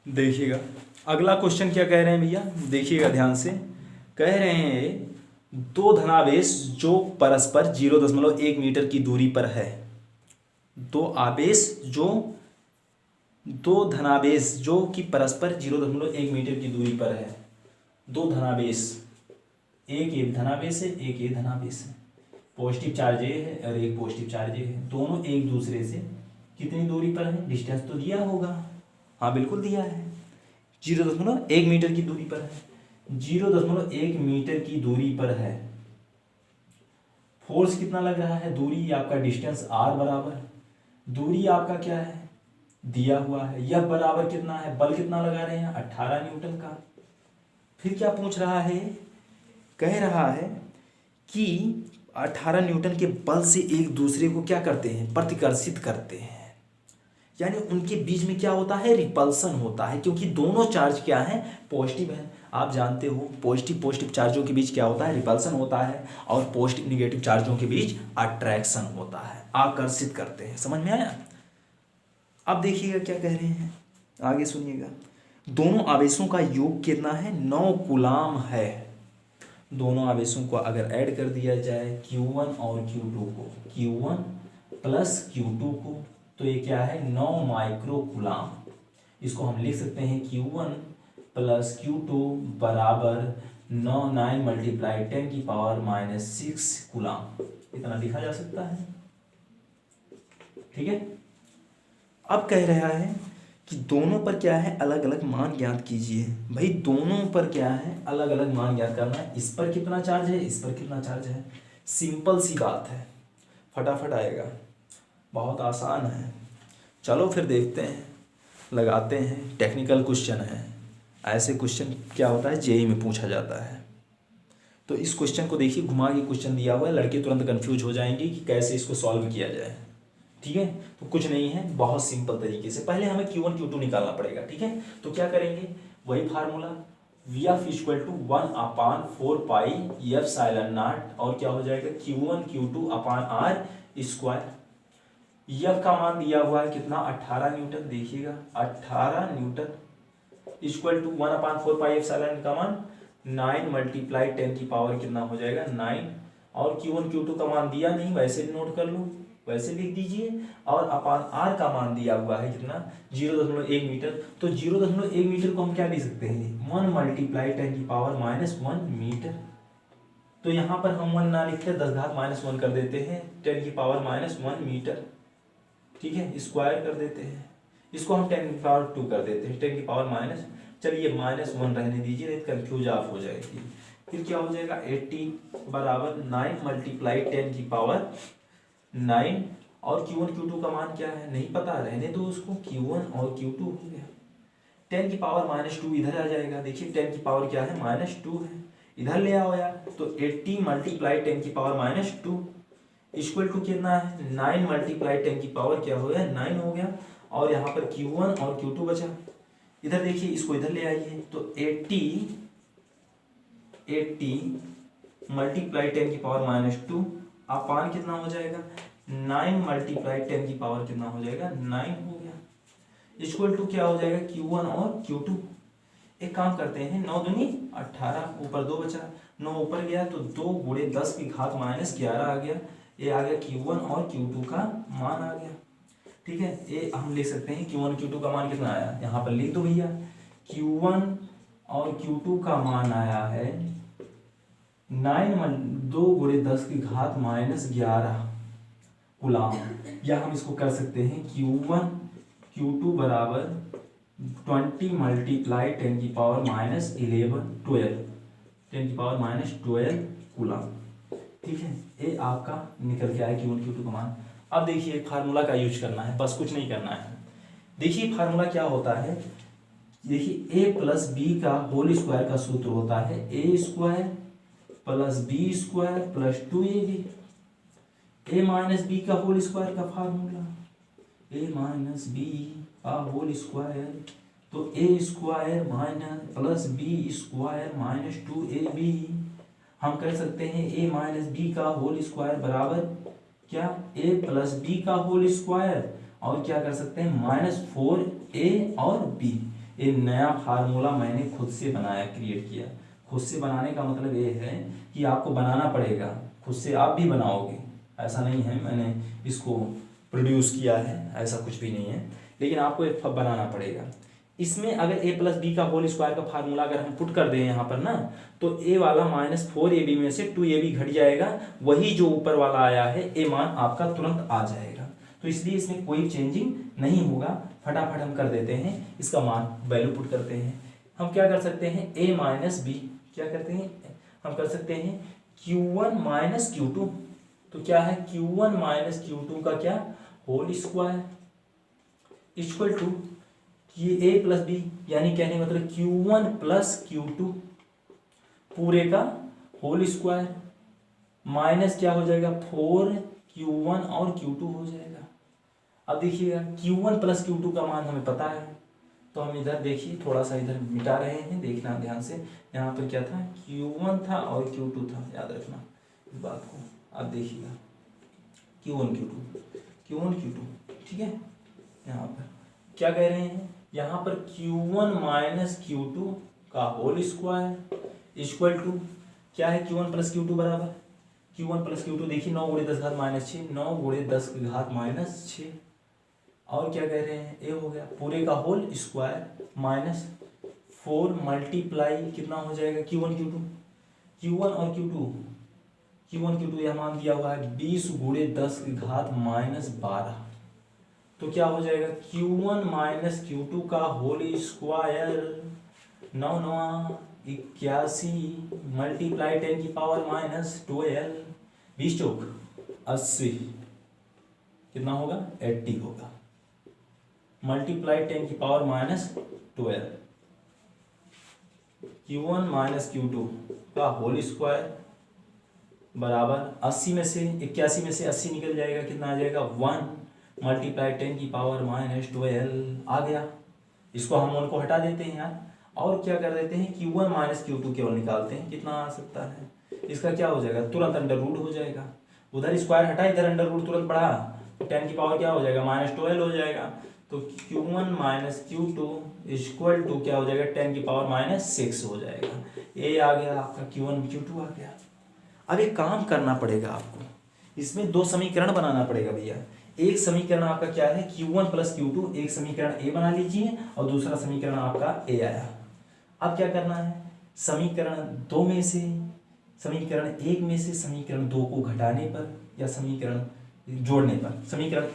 देखिएगा अगला क्वेश्चन क्या कह रहे हैं भैया, देखिएगा ध्यान से। कह रहे हैं दो धनावेश जो परस्पर 0.1 मीटर की दूरी पर है। दो धनावेश जो कि परस्पर 0.1 मीटर की दूरी पर है। दो धनावेश, एक ये धनावेश है, एक ये धनावेश है। पॉजिटिव चार्ज ए है और एक पॉजिटिव चार्ज ए है। दोनों एक दूसरे से कितनी दूरी पर है? डिस्टेंस तो दिया होगा, हाँ बिल्कुल दिया है, 0.1 मीटर की दूरी पर है। 0.1 मीटर की दूरी पर है। फोर्स कितना लग रहा है? दूरी आपका डिस्टेंस आर बराबर, दूरी आपका क्या है दिया हुआ है। यह बराबर कितना है? बल कितना लगा रहे हैं? 18 न्यूटन का। फिर क्या पूछ रहा है? कह रहा है कि 18 न्यूटन के बल से एक दूसरे को क्या करते हैं? प्रतिकर्षित करते हैं। यानी उनके बीच में क्या होता है? रिपल्सन होता है, क्योंकि दोनों चार्ज क्या है? पॉजिटिव है। आप जानते हो पॉजिटिव चार्जों के बीच क्या होता है? रिपल्सन होता है। और पॉजिटिव निगेटिव चार्जों के बीच अट्रैक्शन होता है, आकर्षित करते हैं। समझ में आया? अब देखिएगा क्या कह रहे हैं, आगे सुनिएगा। दोनों आवेशों का योग कितना है? 9 कूलाम है। दोनों आवेशों को अगर ऐड कर दिया जाए Q1 और Q2 को, Q1 प्लस Q2 को, तो ये क्या है? 9 माइक्रो कूलाम। इसको हम लिख सकते हैं Q1 प्लस Q2 बराबर 9 मल्टीप्लाई 10⁻⁻6 कूलाम। इतना लिखा जा सकता है। ठीक है। अब कह रहा है कि दोनों पर क्या है? अलग अलग मान ज्ञात कीजिए। भाई दोनों पर क्या है? अलग अलग मान ज्ञात करना है। इस पर कितना चार्ज है, इस पर कितना चार्ज है। सिंपल सी बात है, फटाफट आएगा, बहुत आसान है। चलो फिर देखते हैं, लगाते हैं। टेक्निकल क्वेश्चन है, ऐसे क्वेश्चन क्या होता है जेईई में पूछा जाता है। तो इस क्वेश्चन को देखिए, घुमा के क्वेश्चन दिया हुआ है, लड़के तुरंत कंफ्यूज हो जाएंगे कि कैसे इसको सॉल्व किया जाए। ठीक है, तो कुछ नहीं है, बहुत सिंपल तरीके से। पहले हमें Q1 Q2 निकालना पड़ेगा। ठीक है, तो क्या करेंगे? वही formula, Vf = 1/4 pi F साइलन not, और क्या हो जाएगा? Q1 Q2 upon R square. F का मान दिया हुआ है कितना? 18 न्यूटन। देखिएगा 18 newton equal to 1/4 pi epsilon का मान 9 मल्टीप्लाई 10 की पावर कितना हो जाएगा? 9। और Q1 Q2 का मान दिया नहीं, वैसे नोट कर लो, वैसे लिख दीजिए। और अपान आर का मान दिया हुआ है कितना? 0.1 मीटर। तो 0.1 मीटर को हम क्या लिख सकते हैं? 1 मल्टीप्लाई 10⁻⁻1 मीटर। तो यहाँ पर हम 1 ना लिखते 10⁻⁻1 कर देते हैं, 10⁻⁻1 मीटर। ठीक है, स्क्वायर कर देते हैं। इसको हम 10⁻2 कर देते हैं, 10⁻⁻, चलिए -1 रहने दीजिए, नहीं कंफ्यूज आप हो जाएगी। फिर क्या हो जाएगा? 80 बराबर 9 मल्टीप्लाई 10⁻9। और Q1 Q2 का मान क्या है? नहीं पता, रहने दो उसको। Q1 और Q2 हो गया। 10⁻2 इधर आ जाएगा। देखिए 10 की पावर क्या है? -2 है, इधर ले आओ यार। तो 80 मल्टीप्लाई 10⁻2 इक्वल टू कितना है? 9 मल्टीप्लाई 10 की पावर क्या हो गया? 9 हो गया। और यहाँ पर Q1 और Q2 बचा। इधर देखिए, इसको इधर ले आइए, तो 80 मल्टीप्लाई 10 की पावर -2 अपान कितना हो जाएगा? 9 मल्टीप्लाई 10 की पावर कितना हो जाएगा? 9 हो गया। इक्वल टू क्या हो जाएगा? Q1 और Q2। एक काम करते हैं, 9 दूनी 18, ऊपर 2 बचा, 9 ऊपर गया तो 2 गुणे 10 की घात -11 आ गया। ये आ गया Q1 और Q2 का मान आ गया। ठीक है, ये हम लिख सकते हैं Q1 Q2 का मान कितना आया? यहाँ पर लिख दो भैया, Q1 और Q2 का मान आया है 2 गुणे 10 की घात -11 कूलाम। या हम इसको कर सकते हैं Q1 Q2 बराबर 20 मल्टीप्लाई 10 की पावर -11 12 10 की पावर -12 कूलाम। ठीक है, ये आपका निकल के आया Q1 Q2 का मान। अब देखिए फार्मूला का यूज करना है, बस कुछ नहीं करना है। देखिए फार्मूला क्या होता है, देखिए a प्लस बी का होल स्क्वायर का सूत्र होता है a square plus B square plus 2ab। a minus B का होल स्क्वायर का फार्मूला, a माइनस बी का होल स्क्वायर, तो a square minus plus B square minus 2ab। हम कर सकते हैं a माइनस बी का होल स्क्वायर बराबर क्या? a प्लस बी का होल स्क्वायर, और क्या कर सकते हैं? -4a और b। ये नया फार्मूला मैंने खुद से बनाया, क्रिएट किया। खुद से बनाने का मतलब ये है कि आपको बनाना पड़ेगा, खुद से आप भी बनाओगे, ऐसा नहीं है मैंने इसको प्रोड्यूस किया है, ऐसा कुछ भी नहीं है, लेकिन आपको एक बनाना पड़ेगा। इसमें अगर a प्लस बी का होल स्क्वायर का फार्मूला अगर हम पुट कर दें यहाँ पर ना, तो a वाला -4ab में से 2ab घट जाएगा, वही जो ऊपर वाला आया है a मान आपका तुरंत आ जाएगा। तो इसलिए इसमें कोई चेंजिंग नहीं होगा। फटाफट हम कर देते हैं, इसका मान वैल्यू पुट करते हैं। हम क्या कर सकते हैं, a माइनस बी, क्या करते हैं, हम कर सकते हैं q1 माइनस q2। तो क्या है, q1 माइनस q2 का क्या होल स्क्वायर इक्वल टू ये a प्लस बी, यानी कहने मतलब q1 प्लस q2 पूरे का होल स्क्वायर माइनस क्या हो जाएगा 4q1 और q2 हो जाएगा। अब देखिएगा q1 प्लस q2 का मान हमें पता है, तो हम इधर देखिए थोड़ा सा इधर मिटा रहे हैं, देखना ध्यान से। यहाँ पर क्या था, q1 था और q2 था, याद रखना इस बात को। अब देखिएगा q1 q2, ठीक है। यहाँ पर क्या कह रहे हैं, यहाँ पर q1 माइनस q2 का होल स्क्वायर इक्वल टू क्या है, q1 प्लस q2 बराबर q1 प्लस q2, देखिए 9 गुणे 10 घात माइनस 6, 9 गुणे 10 की घात माइनस 6, और क्या कह रहे हैं, ए हो गया पूरे का होल स्क्वायर माइनस 4 मल्टीप्लाई कितना हो जाएगा q1 और q2 यह मान दिया हुआ है 20 गुणे 10 की घात माइनस 12। तो क्या हो जाएगा, q1 माइनस q2 का होल स्क्वायर 9 9 81 मल्टीप्लाई 10 की पावर माइनस 12, 20 चौक 80, कितना होगा 80 होगा, मल्टीप्लाई 10 की power minus 12। q1 minus q2 का होल स्क्वायर बराबर 80 में से 81 में से 80 निकल जाएगा, कितना आ जाएगा 1 मल्टीप्लाई 10 की पावर माइनस 12 आ गया। इसको हम उनको हटा देते हैं यार, और क्या कर देते हैं q1 माइनस q2 केवल निकालते हैं, कितना आ सकता है, इसका क्या हो जाएगा, तुरंत अंडर रूट हो जाएगा। उधर स्क्वायर हटा, इधर अंडर रूट तुरंत बढ़ा, 10 की पावर क्या हो जाएगा -12 हो जाएगा। तो q1 minus q2 equal to क्या हो जाएगा 10 की पावर -6 हो जाएगा। ये आ गया आपका q1 q2 आ गया। अब एक काम करना पड़ेगा आपको, इसमें दो समीकरण बनाना पड़ेगा भैया। एक समीकरण आपका क्या है q1 प्लस q2, एक समीकरण a बना लीजिए और दूसरा समीकरण आपका a आया। अब क्या करना है, समीकरण 2 में से समीकरण 1 में से समीकरण 2 को घटाने पर या समीकरण जोड़ने पर, समीकरण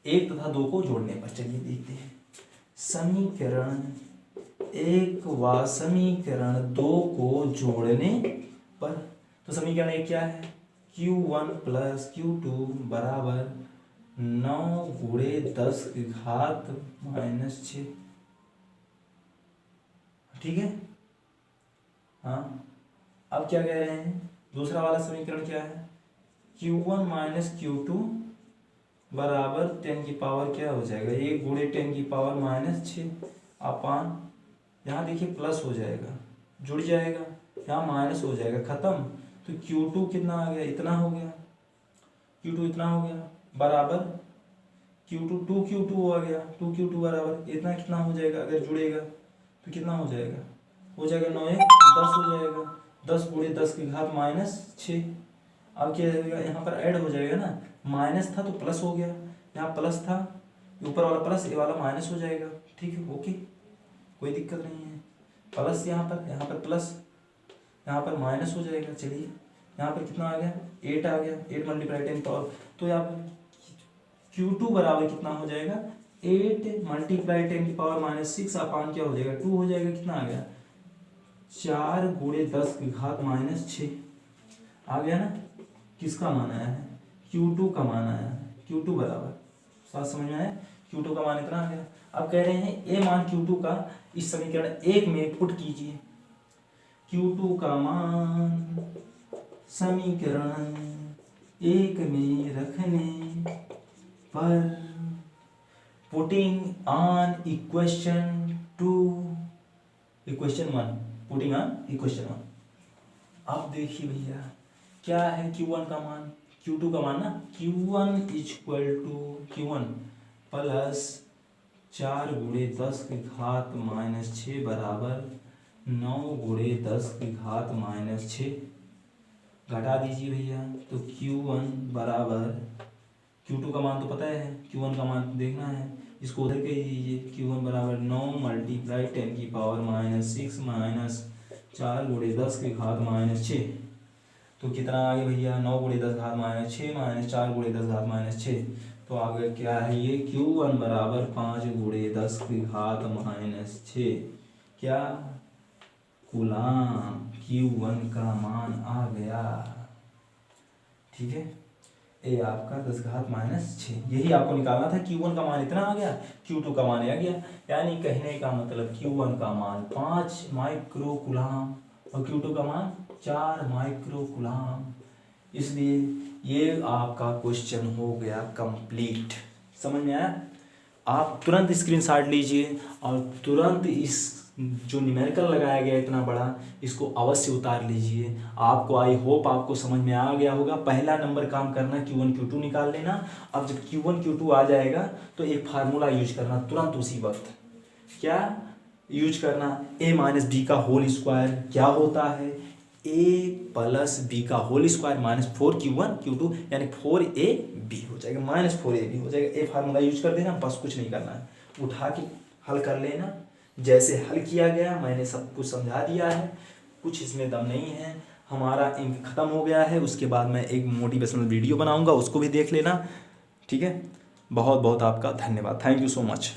1 तथा 2 को जोड़ने पर, चलिए देखते हैं। समीकरण 1 व समीकरण 2 को जोड़ने पर, तो समीकरण 1 क्या है, q1 प्लस q2 बराबर 9 गुणे 10 की घात -6, ठीक है। हाँ, अब क्या कह रहे हैं, दूसरा वाला समीकरण क्या है, q1 माइनस q2 बराबर 10 की पावर क्या हो जाएगा 1 गुणे 10 की पावर -6 अपान, यहाँ देखिए प्लस हो जाएगा, जुड़ जाएगा, यहाँ माइनस हो जाएगा, खत्म। तो q2 कितना आ गया, इतना हो गया, q2 इतना हो गया बराबर q2 2q2 आ गया, 2q2 बराबर इतना, कितना हो जाएगा अगर जुड़ेगा तो कितना हो जाएगा, 9 1 10 हो जाएगा, 10 गुणे 10 की घात -6। अब क्या हो जाएगा, यहाँ पर ऐड हो जाएगा ना, माइनस था तो प्लस हो गया, यहाँ प्लस था, ऊपर वाला प्लस ये वाला माइनस हो जाएगा, ठीक है, ओके, कोई दिक्कत नहीं है। प्लस यहाँ पर प्लस, यहाँ पर माइनस हो जाएगा। चलिए यहाँ पर कितना आ गया 8 आ गया, 8 मल्टीप्लाई 10 पावर, तो यहाँ पर q2 बराबर कितना हो जाएगा 8 मल्टीप्लाई 10 की पावर -6 अपान क्या हो जाएगा 2 हो जाएगा, कितना आ गया 4 गुणे 10 की घात -6 आ गया ना। किसका मान आया है, q2 का मान आया है, q2 बराबर, साथ समझ में आया, q2 का मान इतना आ गया। अब कह रहे हैं a मान q2 का इस समीकरण 1 में पुट कीजिए, q2 का मान समीकरण 1 में रखने पर putting on equation 2 equation 1, putting on equation 1। अब देखिए भैया क्या है q1 का मान, q2 का मान ना, q1 equal to q1 plus 4 गुणे 10 की घात -6 बराबर 9 गुणे 10 की घात -6। घटा दीजिए भैया, तो Q1 बराबर, Q2 का मान तो पता है, Q1 का मान देखना है, इसको उधर कह दीजिए। Q1 बराबर 9 मल्टीप्लाई 10 की पावर -6 माइनस 4 गुणे 10 की घात -6। तो कितना आ गया भैया, 9 गुणे 10 घात -6 माइनस 4 गुणे 10 घात -6। तो आगे क्या है ये, Q1 बराबर 5 गुणे 10 की घात -6 क्या कूलाम। Q1 का मान आ गया। ठीक है, ए आपका 10 घात -6, यही आपको निकालना था। Q1 का मान इतना आ गया, Q2 का मान आ गया, यानी कहने का मतलब Q1 का मान 5 माइक्रो कूलाम और Q2 का मान 4 माइक्रो कूलाम। इसलिए ये आपका क्वेश्चन हो गया कंप्लीट। समझ में आया? आप तुरंत स्क्रीनशॉट लीजिए और तुरंत इस जो न्यूमेरिकल लगाया गया इतना बड़ा, इसको अवश्य उतार लीजिए। आपको आई होप आपको समझ में आ गया होगा। पहला नंबर काम करना, Q1 Q2 निकाल लेना। अब जब Q1 Q2 आ जाएगा तो एक फार्मूला यूज करना तुरंत उसी वक्त। क्या यूज करना, a माइनस बी का होल स्क्वायर क्या होता है, a प्लस बी का whole square minus 4Q1 Q2 यानी 4ab हो जाएगा, -4ab हो जाएगा। ए फार्मूला यूज कर देना, बस कुछ नहीं करना है, उठा के हल कर लेना। जैसे हल किया गया मैंने सब कुछ समझा दिया है, कुछ इसमें दम नहीं है। हमारा इंक ख़त्म हो गया है, उसके बाद मैं एक मोटिवेशनल वीडियो बनाऊंगा, उसको भी देख लेना। ठीक है, बहुत बहुत आपका धन्यवाद। Thank you so much.